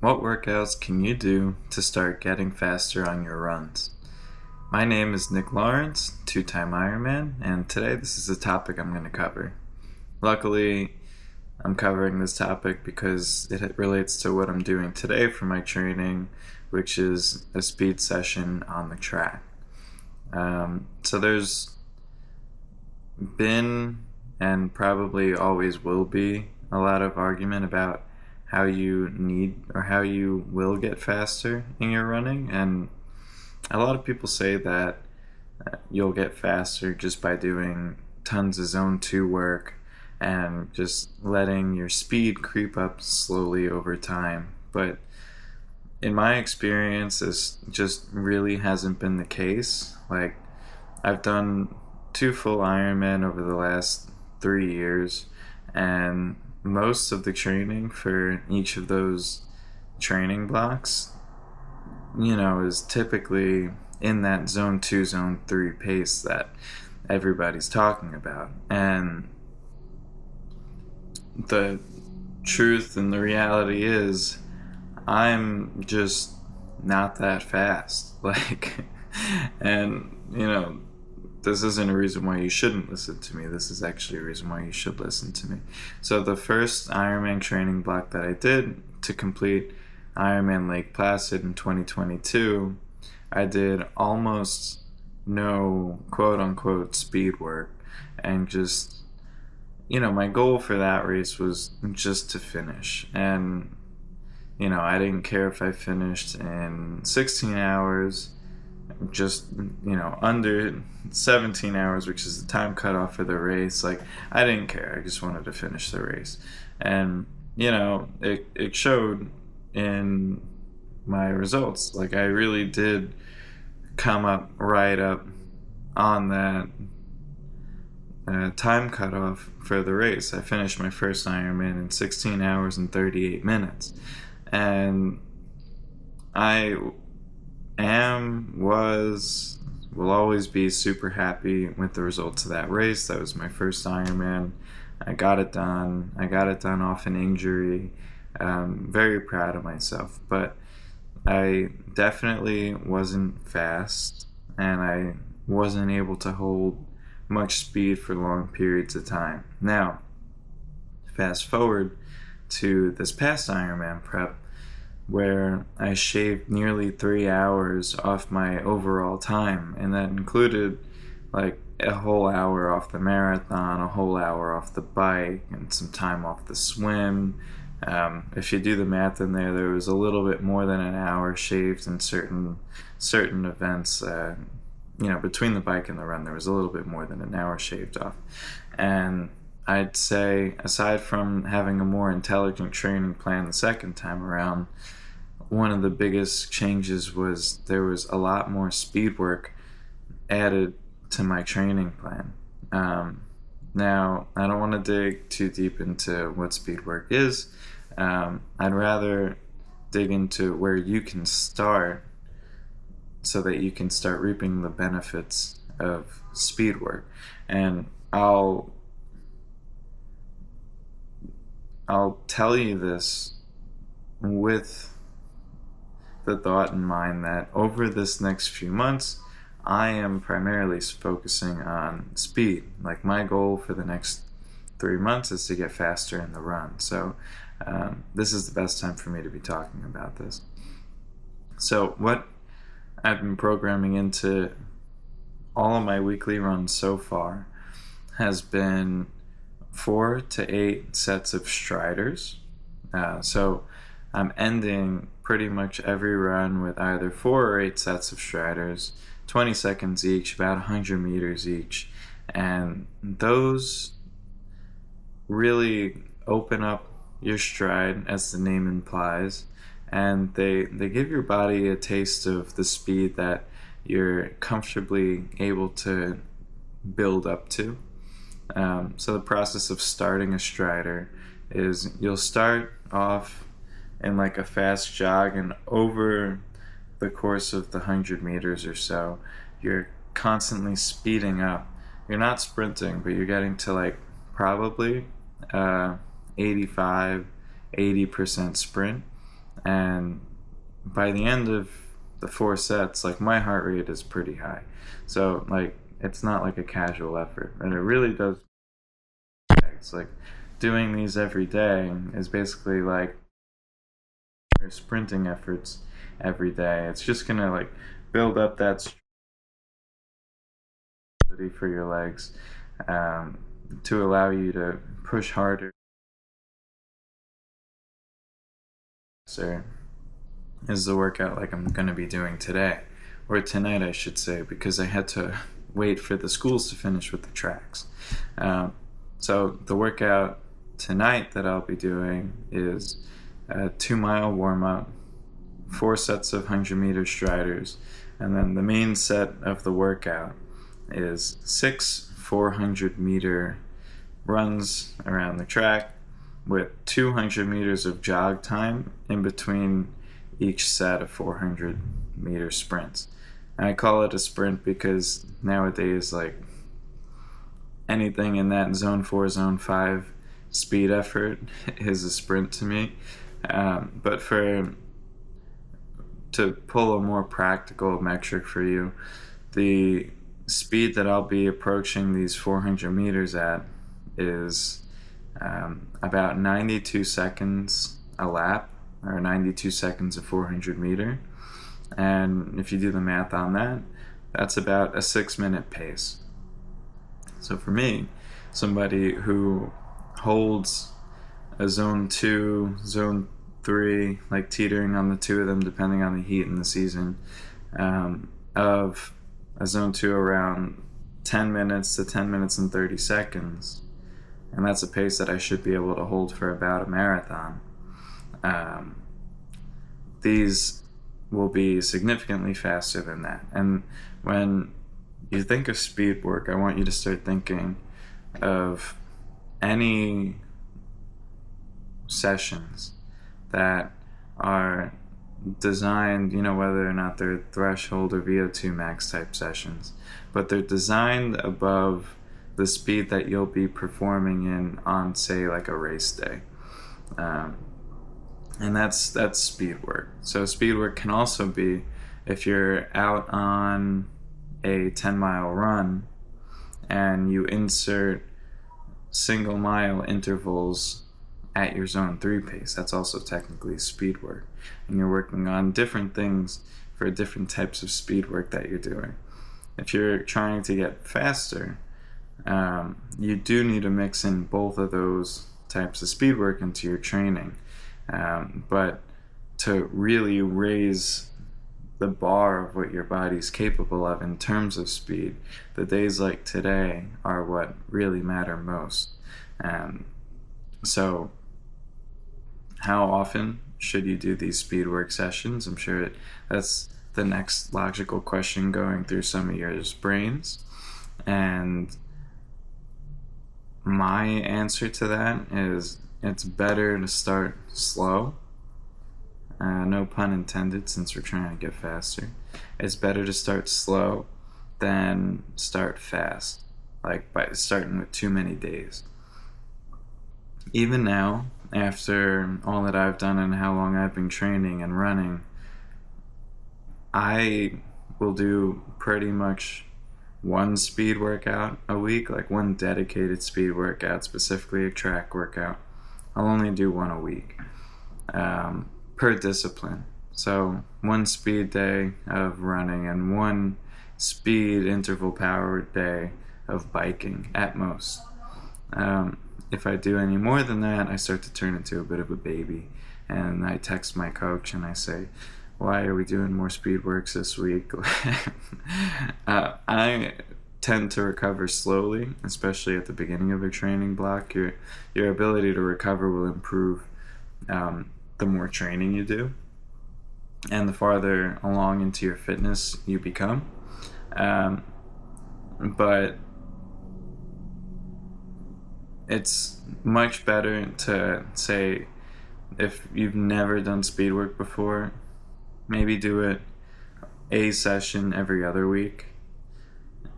What workouts can you do to start getting faster on your runs? My name is Nick Lawrence, two-time Ironman, and today this is a topic I'm going to cover. Luckily, I'm covering this topic because it relates to what I'm doing today for my training, which is a speed session on the track. So there's been and probably always will be a lot of argument about how you need or how you will get faster in your running, and a lot of people say that you'll get faster just by doing tons of zone 2 work and just letting your speed creep up slowly over time. But in my experience, this just really hasn't been the case. Like, I've done 2 full Ironman over the last 3 years, and most of the training for each of those training blocks, is typically in that zone 2, zone 3 pace that everybody's talking about. And the truth and the reality is, I'm just not that fast. And, this isn't a reason why you shouldn't listen to me. This is actually a reason why you should listen to me. So the first Ironman training block that I did to complete Ironman Lake Placid in 2022, I did almost no quote-unquote speed work, and just, my goal for that race was just to finish. And, I didn't care if I finished in 16 hours, just under 17 hours, which is the time cutoff for the race. I didn't care. I just wanted to finish the race. And it showed in my results. I really did come up right up on that time cutoff for the race. I finished my first Ironman in 16 hours and 38 minutes, and I will always be super happy with the results of that race. That was my first Ironman. I got it done. I got it done off an injury. Very proud of myself. But I definitely wasn't fast, and I wasn't able to hold much speed for long periods of time. Now, fast forward to this past Ironman prep, where I shaved nearly 3 hours off my overall time, and that included a whole hour off the marathon, a whole hour off the bike, and some time off the swim. If you do the math in there was a little bit more than an hour shaved in certain events. Between the bike and the run, there was a little bit more than an hour shaved off. And I'd say, aside from having a more intelligent training plan the second time around, one of the biggest changes was there was a lot more speed work added to my training plan. Now, I don't want to dig too deep into what speed work is. I'd rather dig into where you can start so that you can start reaping the benefits of speed work. And I'll tell you this with the thought in mind that over this next few months, I am primarily focusing on speed. My goal for the next 3 months is to get faster in the run. So this is the best time for me to be talking about this. So what I've been programming into all of my weekly runs so far has been 4 to 8 sets of striders. So I'm ending pretty much every run with either 4 or 8 sets of striders, 20 seconds each, about 100 meters each. And those really open up your stride, as the name implies, and they give your body a taste of the speed that you're comfortably able to build up to. So the process of starting a strider is you'll start off in a fast jog, and over the course of the 100 meters or so, you're constantly speeding up. You're not sprinting, but you're getting to probably 85-80% sprint, And by the end of the 4 sets, like, my heart rate is pretty high. So, like, it's not like a casual effort, and it really does. It's like doing these every day is basically like your sprinting efforts every day. It's just gonna like build up that stability for your legs, um, to allow you to push harder. So is the workout like I'm gonna be doing today, or tonight, I should say, because I had to wait for the schools to finish with the tracks. Um, so the workout tonight that I'll be doing is a 2 mile warm up, 4 sets of 100-meter striders, and then the main set of the workout is 6 400-meter runs around the track with 200 meters of jog time in between each set of 400-meter sprints. And I call it a sprint because nowadays, like, anything in that zone 4, zone 5 speed effort is a sprint to me. But to pull a more practical metric for you, the speed that I'll be approaching these 400 meters at is about 92 seconds a lap, or 92 seconds a 400 meter. And if you do the math on that, that's about a 6-minute pace. So for me, somebody who holds a zone 2, zone 3, like teetering on the two of them depending on the heat in the season, of a zone 2 around 10 minutes to 10 minutes and 30 seconds, and that's a pace that I should be able to hold for about a marathon. These will be significantly faster than that. And when you think of speed work, I want you to start thinking of any sessions that are designed, whether or not they're threshold or VO2 max type sessions, but they're designed above the speed that you'll be performing in on, say, like a race day. And that's speed work. So speed work can also be if you're out on a 10-mile run and you insert single mile intervals at your zone 3 pace. That's also technically speed work. And you're working on different things for different types of speed work that you're doing. If you're trying to get faster, you do need to mix in both of those types of speed work into your training. But to really raise the bar of what your body's capable of in terms of speed, the days like today are what really matter most. So how often should you do these speed work sessions? I'm sure that's the next logical question going through some of your brains. And my answer to that is it's better to start slow. No pun intended, since we're trying to get faster. It's better to start slow than start fast, like by starting with too many days. Even now, after all that I've done and how long I've been training and running, I will do pretty much one speed workout a week, like one dedicated speed workout, specifically a track workout. I'll only do one a week per discipline. So one speed day of running and one speed interval powered day of biking at most. If I do any more than that, I start to turn into a bit of a baby, and I text my coach and I say, why are we doing more speed works this week? I tend to recover slowly, especially at the beginning of a training block. Your ability to recover will improve the more training you do and the farther along into your fitness you become. But it's much better to say, if you've never done speed work before, maybe do it a session every other week,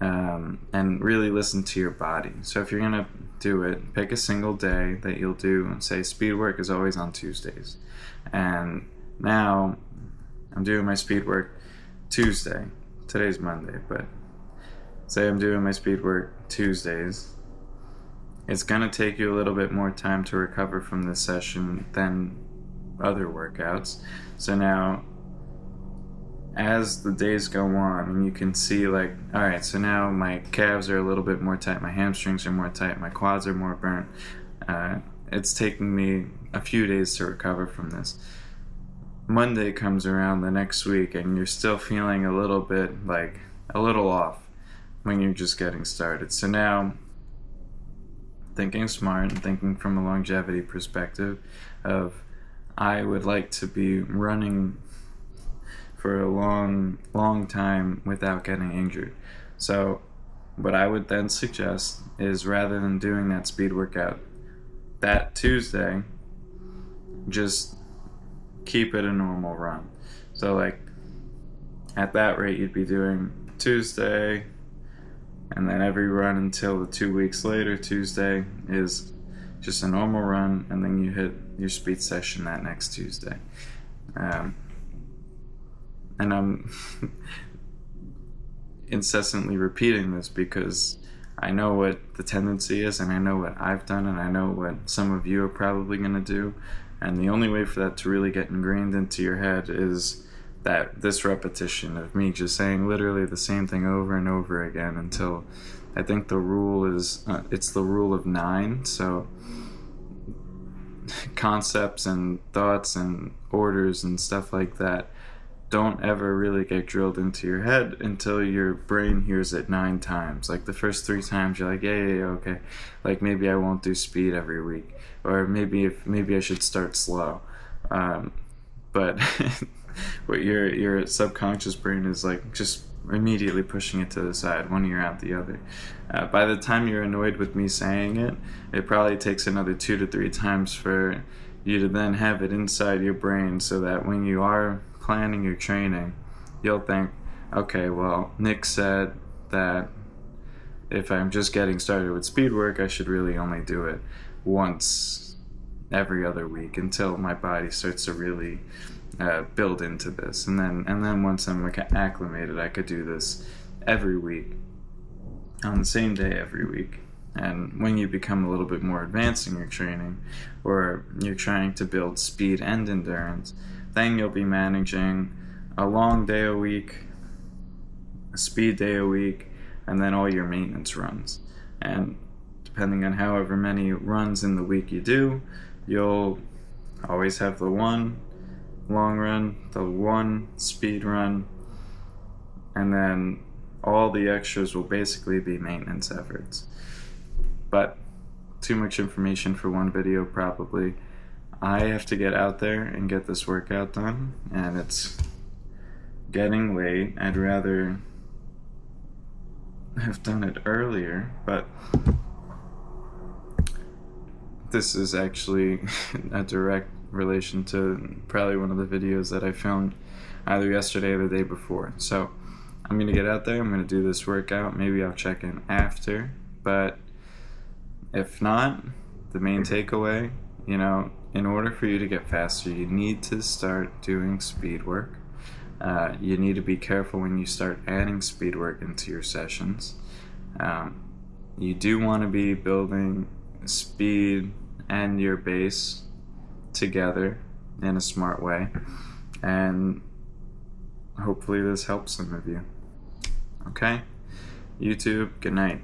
and really listen to your body. So if you're gonna do it, pick a single day that you'll do, and say speed work is always on Tuesdays, and now I'm doing my speed work Tuesday. Today's Monday, but say I'm doing my speed work Tuesdays. It's gonna take you a little bit more time to recover from this session than other workouts. So now, as the days go on, and you can see like, all right, so now my calves are a little bit more tight, my hamstrings are more tight, my quads are more burnt. It's taking me a few days to recover from this. Monday comes around the next week and you're still feeling a little bit like a little off when you're just getting started. So now, thinking smart and thinking from a longevity perspective of, I would like to be running for a long time without getting injured. So what I would then suggest is, rather than doing that speed workout that Tuesday, just keep it a normal run. So like at that rate, you'd be doing Tuesday, and then every run until the 2 weeks later, Tuesday is just a normal run, and then you hit your speed session that next Tuesday. And I'm incessantly repeating this because I know what the tendency is, and I know what I've done, and I know what some of you are probably going to do. And the only way for that to really get ingrained into your head is this repetition of me just saying literally the same thing over and over again until, I think the rule is, it's the rule of 9. So concepts and thoughts and orders and stuff like that don't ever really get drilled into your head until your brain hears it 9 times. Like the first 3 times you're like, yeah, okay. Like maybe I won't do speed every week, or maybe I should start slow. But what your subconscious brain is like just immediately pushing it to the side, one ear out the other. By the time you're annoyed with me saying it, it probably takes another 2 to 3 times for you to then have it inside your brain, so that when you are planning your training, you'll think, okay, well, Nick said that if I'm just getting started with speed work, I should really only do it once every other week until my body starts to really build into this, and then once I'm acclimated, I could do this every week on the same day every week. And when you become a little bit more advanced in your training, or you're trying to build speed and endurance, then you'll be managing a long day a week, a speed day a week, and then all your maintenance runs. And depending on however many runs in the week you do, you'll always have the one long run, the one speed run, and then all the extras will basically be maintenance efforts. But too much information for one video probably. I have to get out there and get this workout done, and it's getting late. I'd rather have done it earlier, but this is actually a direct relation to probably one of the videos that I filmed either yesterday or the day before. So I'm going to get out there, I'm going to do this workout, maybe I'll check in after, but if not, the main takeaway, in order for you to get faster, you need to start doing speed work. You need to be careful when you start adding speed work into your sessions. You do want to be building speed and your base together in a smart way, and hopefully this helps some of you. Okay? YouTube, good night.